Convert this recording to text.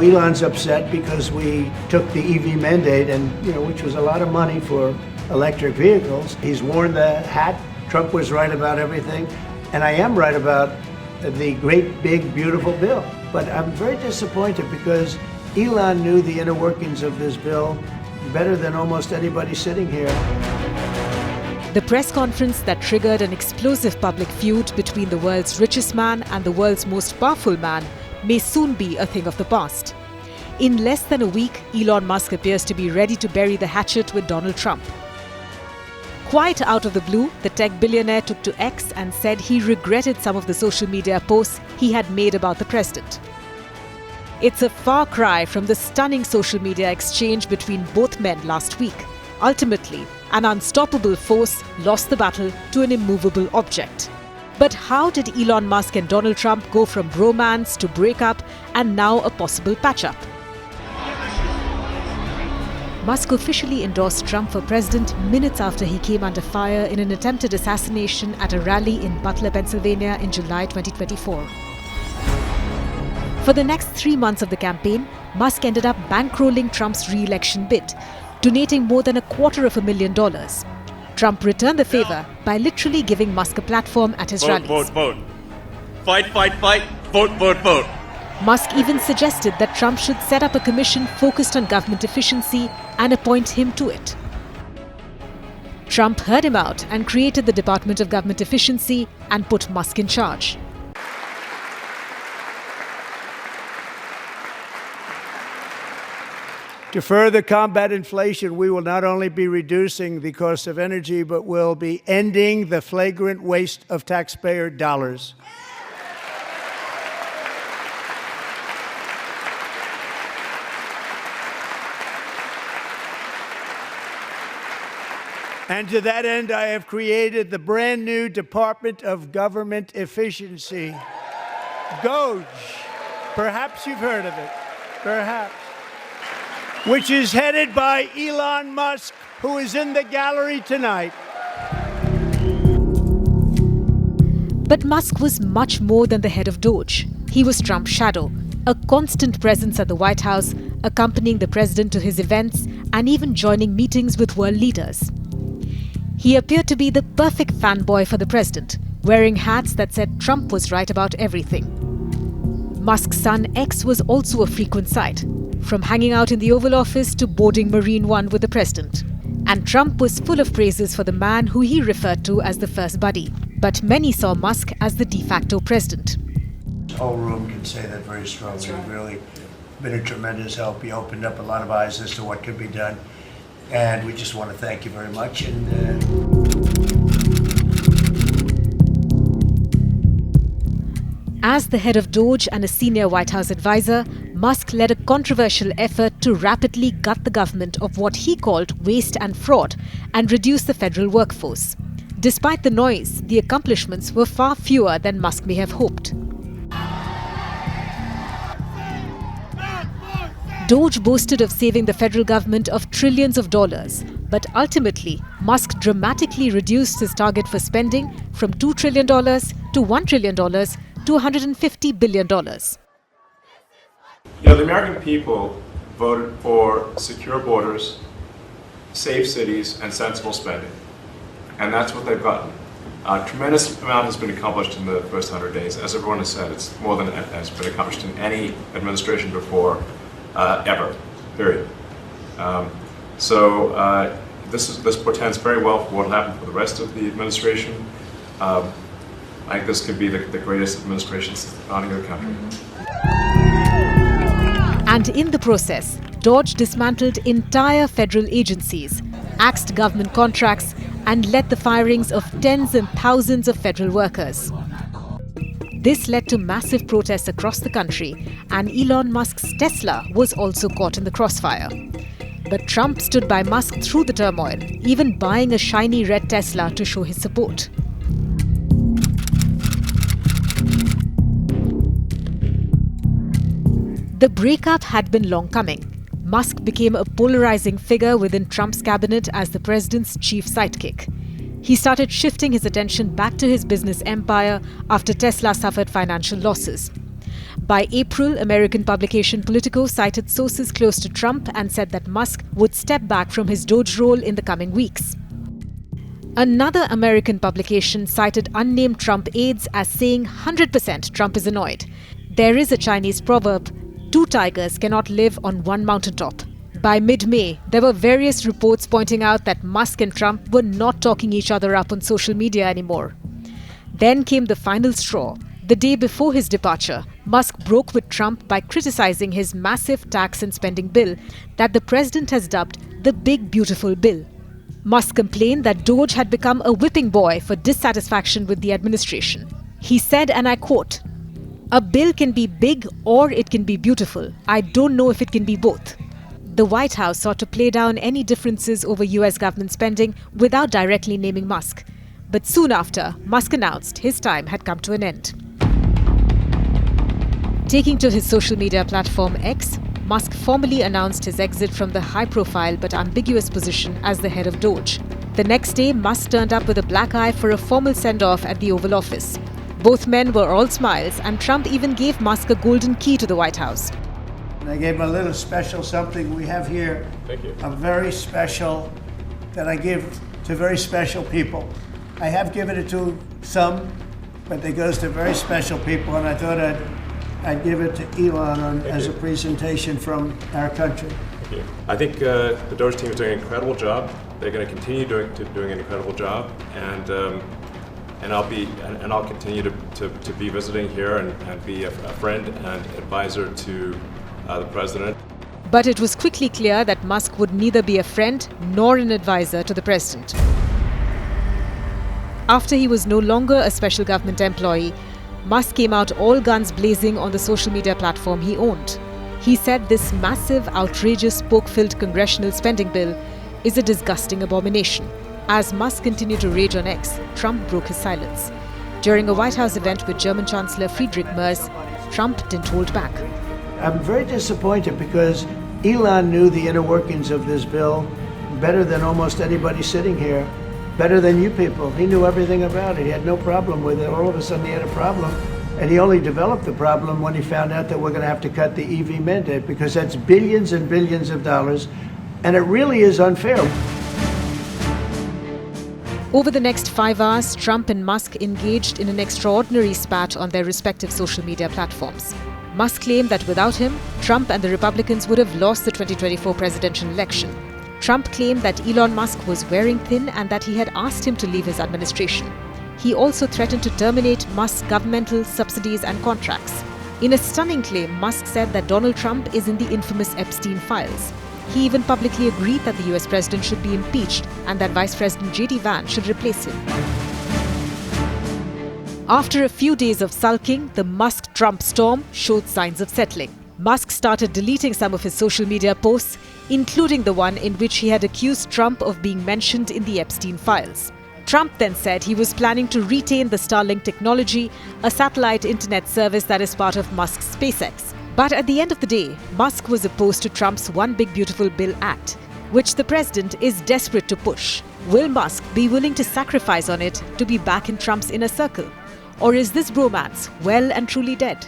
Elon's upset because we took the EV mandate, and which was a lot of money for electric vehicles. He's worn the hat. Trump was right about everything, and I am right about the great, big, beautiful bill. But I'm very disappointed because Elon knew the inner workings of this bill better than almost anybody sitting here. The press conference that triggered an explosive public feud between the world's richest man and the world's most powerful man may soon be a thing of the past. In less than a week, Elon Musk appears to be ready to bury the hatchet with Donald Trump. Quite out of the blue, the tech billionaire took to X and said he regretted some of the social media posts he had made about the president. It's a far cry from the stunning social media exchange between both men last week. Ultimately, an unstoppable force lost the battle to an immovable object. But how did Elon Musk and Donald Trump go from bromance to breakup and now a possible patch-up? Musk officially endorsed Trump for president minutes after he came under fire in an attempted assassination at a rally in Butler, Pennsylvania in July 2024. For the next 3 months of the campaign, Musk ended up bankrolling Trump's re-election bid, donating more than $250,000. Trump returned the favor by literally giving Musk a platform at his rallies. Vote, vote. Fight, fight, fight. Vote, vote, vote. Musk even suggested that Trump should set up a commission focused on government efficiency and appoint him to it. Trump heard him out and created the Department of Government Efficiency and put Musk in charge. To further combat inflation, we will not only be reducing the cost of energy, but we'll be ending the flagrant waste of taxpayer dollars. And to that end, I have created the brand new Department of Government Efficiency, DOGE. Perhaps you've heard of it. Perhaps. Which is headed by Elon Musk, who is in the gallery tonight. But Musk was much more than the head of DOGE. He was Trump's shadow, a constant presence at the White House, accompanying the president to his events and even joining meetings with world leaders. He appeared to be the perfect fanboy for the president, wearing hats that said Trump was right about everything. Musk's son X was also a frequent sight, from hanging out in the Oval Office to boarding Marine One with the president. And Trump was full of praises for the man who he referred to as the first buddy. But many saw Musk as the de facto president. The whole room can say that very strongly. You've really been a tremendous help. You opened up a lot of eyes as to what could be done. And we just want to thank you very much. As the head of DOGE and a senior White House advisor, Musk led a controversial effort to rapidly gut the government of what he called waste and fraud and reduce the federal workforce. Despite the noise, the accomplishments were far fewer than Musk may have hoped. DOGE boasted of saving the federal government of trillions of dollars, but ultimately, Musk dramatically reduced his target for spending from $2 trillion to $1 trillion to $150 billion. The American people voted for secure borders, safe cities, and sensible spending. And that's what they've gotten. A tremendous amount has been accomplished in the first 100 days. As everyone has said, it's more than has been accomplished in any administration before, ever, period. This portends very well for what will happen for the rest of the administration. I think this could be the greatest administration since the founding of the country. And in the process, DOGE dismantled entire federal agencies, axed government contracts, and led the firings of tens and thousands of federal workers. This led to massive protests across the country, and Elon Musk's Tesla was also caught in the crossfire. But Trump stood by Musk through the turmoil, even buying a shiny red Tesla to show his support. The breakup had been long coming. Musk became a polarizing figure within Trump's cabinet as the president's chief sidekick. He started shifting his attention back to his business empire after Tesla suffered financial losses. By April, American publication Politico cited sources close to Trump and said that Musk would step back from his Doge role in the coming weeks. Another American publication cited unnamed Trump aides as saying 100% Trump is annoyed. There is a Chinese proverb, two tigers cannot live on one mountaintop. By mid-May, there were various reports pointing out that Musk and Trump were not talking each other up on social media anymore. Then came the final straw. The day before his departure, Musk broke with Trump by criticizing his massive tax and spending bill that the president has dubbed the Big Beautiful Bill. Musk complained that Doge had become a whipping boy for dissatisfaction with the administration. He said, and I quote, "A bill can be big or it can be beautiful. I don't know if it can be both." The White House sought to play down any differences over US government spending without directly naming Musk. But soon after, Musk announced his time had come to an end. Taking to his social media platform X, Musk formally announced his exit from the high-profile but ambiguous position as the head of Doge. The next day, Musk turned up with a black eye for a formal send-off at the Oval Office. Both men were all smiles, and Trump even gave Musk a golden key to the White House. And I gave him a little special something we have here. Thank you. A very special, that I give to very special people. I have given it to some, but it goes to very special people, and I thought I'd give it to Elon as a presentation from our country. Thank you. I think the Doge team is doing an incredible job. They're going to continue doing an incredible job, and I'll continue to be visiting here and be a friend and advisor to the president. But it was quickly clear that Musk would neither be a friend nor an advisor to the president. After he was no longer a special government employee, Musk came out all guns blazing on the social media platform he owned. He said this massive, outrageous, poke-filled congressional spending bill is a disgusting abomination. As Musk continued to rage on X, Trump broke his silence. During a White House event with German Chancellor Friedrich Merz, Trump didn't hold back. I'm very disappointed because Elon knew the inner workings of this bill better than almost anybody sitting here, better than you people. He knew everything about it. He had no problem with it. All of a sudden he had a problem. And he only developed the problem when he found out that we're going to have to cut the EV mandate, because that's billions and billions of dollars, and it really is unfair. Over the next 5 hours, Trump and Musk engaged in an extraordinary spat on their respective social media platforms. Musk claimed that without him, Trump and the Republicans would have lost the 2024 presidential election. Trump claimed that Elon Musk was wearing thin and that he had asked him to leave his administration. He also threatened to terminate Musk's governmental subsidies and contracts. In a stunning claim, Musk said that Donald Trump is in the infamous Epstein files. He even publicly agreed that the US president should be impeached and that Vice President J.D. Vance should replace him. After a few days of sulking, the Musk-Trump storm showed signs of settling. Musk started deleting some of his social media posts, including the one in which he had accused Trump of being mentioned in the Epstein files. Trump then said he was planning to retain the Starlink technology, a satellite internet service that is part of Musk's SpaceX. But at the end of the day, Musk was opposed to Trump's One Big Beautiful Bill Act, which the president is desperate to push. Will Musk be willing to sacrifice on it to be back in Trump's inner circle? Or is this bromance well and truly dead?